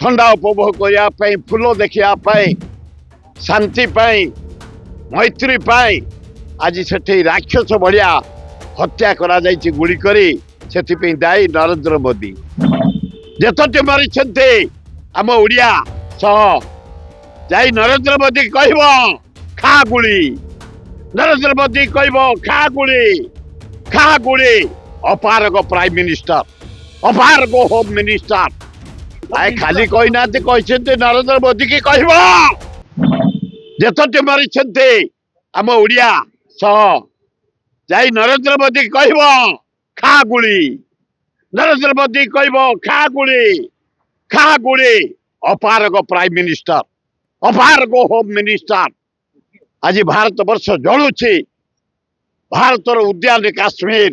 ठंडा उपभोग करने फूल देखा शांति मैत्री आज से राक्षस भाया हत्या करा गुड़ी करी से दायी नरेंद्र मोदी जेतोटी मरी आम ओडिया सह जाई नरेंद्र मोदी कह खा गुड़ी नरेंद्र मोदी कह खा गुड़ी अपारग प्राइम मिनिस्टर अपारग होम मिनिस्टर आए खाली कही ना नरेंद्र मोदी की कह जेतोटी मरी आम ओडिया सह जाई नरेंद्र मोदी कह खा गुड़ी नरेंद्र मोदी कह खा गुड़ी अपारग प्राइम मिनिस्टर अपारग होम मिनिस्टर आज भारत वर्ष जलुची भारतर उद्यान काश्मीर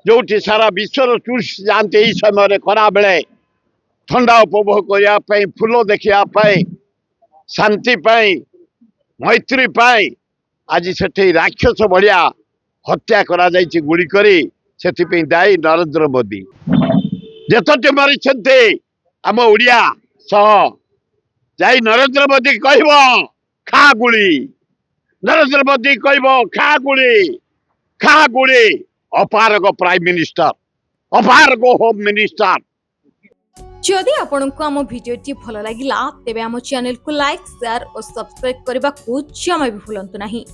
जो सारा विश्वर टूरिस्ट जाते यही समय खरा बेले ठंडा उपभोग करने फूल देखा शांति मैत्री आज से राक्षस भाया हत्या करा गुड़ी करी से दायी नरेंद्र मोदी जेतोटी मरी आम ओडिया सह जाई नरेंद्र मोदी कह खा गुड़ी नरेंद्र मोदी कह खा गुड़ी अपारग प्राइम मिनिस्टर अपारग होम मिनिस्टर। जदि आपंक आम भिडी भल लगा तेब आम चैनल को लाइक शेयर और सब्सक्राइब करने को जमा भी भूलु नहीं।